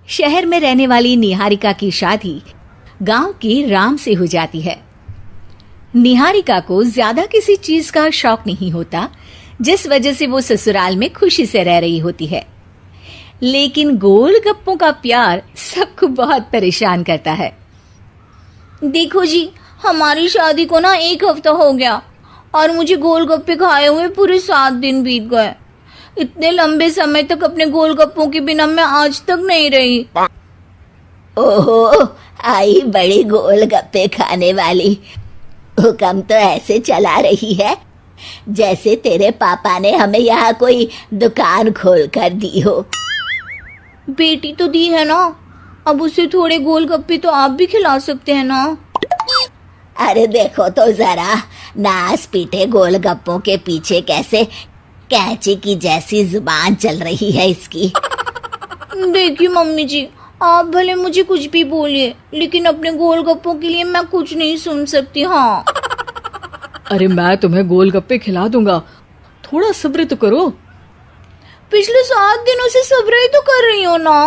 शहर में रहने वाली निहारिका की शादी गांव के राम से हो जाती है। निहारिका को ज्यादा किसी चीज का शौक नहीं होता, जिस वजह से वो ससुराल में खुशी से रह रही होती है। लेकिन गोलगप्पों का प्यार सबको बहुत परेशान करता है। देखो जी, हमारी शादी को ना 1 हफ्ता हो गया और मुझे गोलगप्पे खाए हुए पूरे 7 दिन बीत गए। इतने लंबे समय तक अपने गोलगप्पों के बिना मैं आज तक नहीं रही। ओहो, आई बड़ी गोलगप्पे खाने वाली। हुक्म तो ऐसे चला रही है जैसे तेरे पापा ने हमें यहाँ कोई दुकान खोल कर दी हो। बेटी तो दी है ना, अब उसे थोड़े गोलगप्पे तो आप भी खिला सकते हैं ना। अरे देखो तो जरा, नास पीटे गोलगप्पों के पीछे कैसे कैंची की जैसी जुबान चल रही है इसकी। देखिए मम्मी जी, आप भले मुझे कुछ भी बोलिए, लेकिन अपने गोलगप्पों के लिए मैं कुछ नहीं सुन सकती। हाँ, अरे मैं तुम्हें गोलगप्पे खिला दूंगा, थोड़ा सब्र तो करो। पिछले 7 दिनों से सब्र ही तो कर रही हो ना।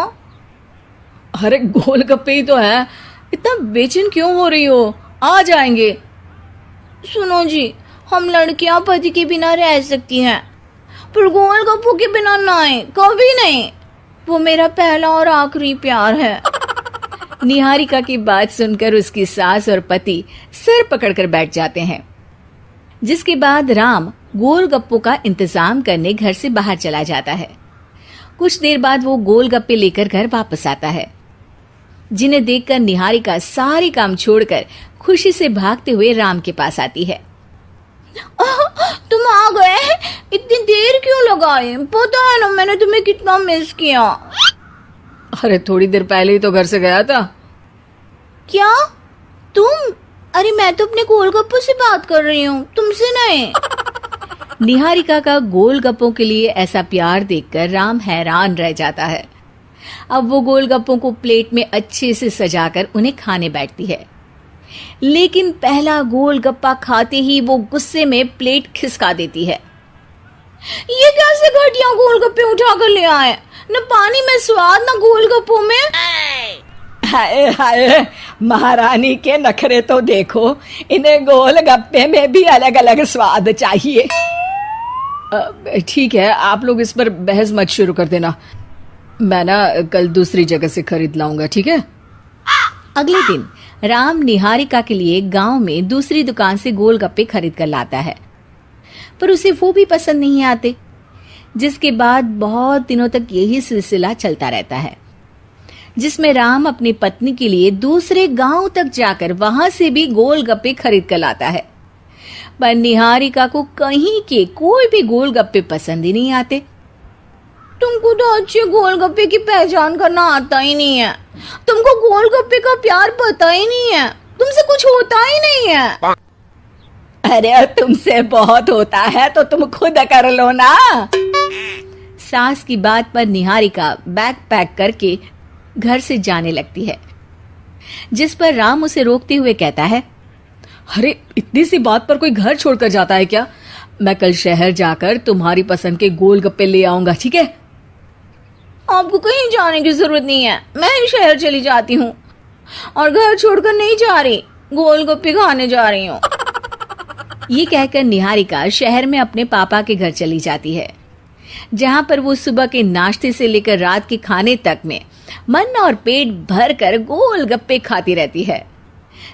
अरे गोलगप्पे ही तो है, इतना बेचैन क्यों हो रही हो? आ जाएंगे। सुनो जी, हम लड़कियां पति के बिना रह सकती हैं, पर गोलगप्पों के बिना नहीं, कभी नहीं। वो मेरा पहला और आखिरी प्यार है। निहारिका की बात सुनकर उसकी सास और पति सिर पकड़कर बैठ जाते हैं। जिसके बाद राम गोलगप्पों का इंतजाम करने घर से बाहर चला जाता है। कुछ देर बाद वो गोलगप्पे लेकर घर वापस आता है, जिन्हें देखकर निहारिका सारे काम छोड़कर खुशी से भागते हुए राम के पास आती है। तुम आ गए? इतनी देर क्यों लगाए? पता है ना मैंने तुम्हें कितना मिस किया। अरे थोड़ी देर पहले ही तो घर से गया था। क्या तुम? अरे मैं तो अपने गोलगप्पों से बात कर रही हूँ, तुमसे नहीं। निहारिका का गोलगप्पों के लिए ऐसा प्यार देखकर राम हैरान रह जाता है। अब वो गोलगप्पों को प्लेट में अच्छे से सजाकर उन्हें खाने बैठती है, लेकिन पहला गोलगप्पा खाते ही वो गुस्से में प्लेट खिसका देती है। ये कैसे घटिया गोलगप्पे उठाकर ले आए? न पानी में स्वाद, न गोलगप्पों में। हाय हाय, महारानी के नखरे तो देखो, इन्हें गोलगप्पे में भी अलग अलग स्वाद चाहिए। ठीक है, आप लोग इस पर बहस मत शुरू कर देना, मैं ना कल दूसरी जगह से खरीद लाऊंगा, ठीक है? अगले दिन राम निहारिका के लिए गांव में दूसरी दुकान से गोलगप्पे खरीद कर लाता है, पर उसे वो भी पसंद नहीं आते। जिसके बाद बहुत दिनों तक यही सिलसिला चलता रहता है, जिसमें राम अपनी पत्नी के लिए दूसरे गांव तक जाकर वहां से भी गोलगप्पे खरीद कर लाता है, पर निहारिका को कहीं के कोई भी गोलगप्पे पसंद ही नहीं आते। तुमको तो अच्छे गोलगप्पे की पहचान करना आता ही नहीं है। तुमको गोलगप्पे का प्यार पता ही नहीं है, तुमसे कुछ होता ही नहीं है। अरे तुमसे बहुत होता है तो तुम खुद कर लो ना। सास की बात पर निहारिका बैग पैक करके घर से जाने लगती है, जिस पर राम उसे रोकते हुए कहता है, अरे इतनी सी बात पर कोई घर छोड़कर जाता है क्या? मैं कल शहर जाकर तुम्हारी पसंद के गोलगप्पे ले आऊंगा, ठीक है? आपको कहीं जाने की जरूरत नहीं है, मैं ही शहर चली जाती हूँ और घर छोड़कर नहीं जा रही, गोलगप्पे खाने जा रही हूँ। ये कहकर निहारिका शहर में अपने पापा के घर चली जाती है, जहां पर वो सुबह के नाश्ते से लेकर रात के खाने तक में मन और पेट भर कर गोलगप्पे खाती रहती है,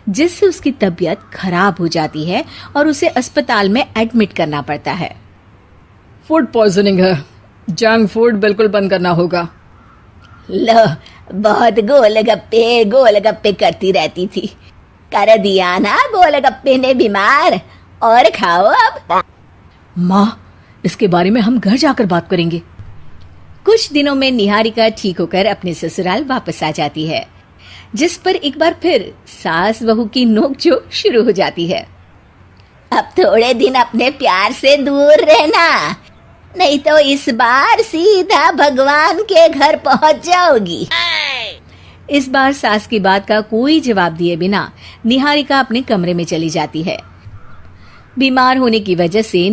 जिससे उसकी तबीयत खराब हो जाती है और उसे अस्पताल में एडमिट करना पड़ता है। फूड पॉइजनिंग है, जंक फूड बिल्कुल बंद करना होगा। लो, बहुत गोलगप्पे गोलगप्पे करती रहती थी, कर दिया ना गोलगप्पे ने बीमार। और खाओ अब। माँ, इसके बारे में हम घर जाकर बात करेंगे। कुछ दिनों में निहारिका ठीक होकर अपने ससुराल वापस आ जाती है, जिस पर एक बार फिर सास बहू की नोकझोंक शुरू हो जाती है। अब थोड़े दिन अपने प्यार से दूर रहना, नहीं तो इस बार सीधा भगवान के घर पहुंच जाओगी। इस बार सास की बात का कोई जवाब दिए बिना निहारिका अपने कमरे में चली जाती है। बीमार होने की वजह से